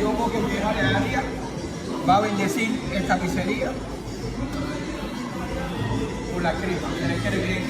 Diogo que llega de área va a bendecir esta pizzería por la crema. Tienes que ver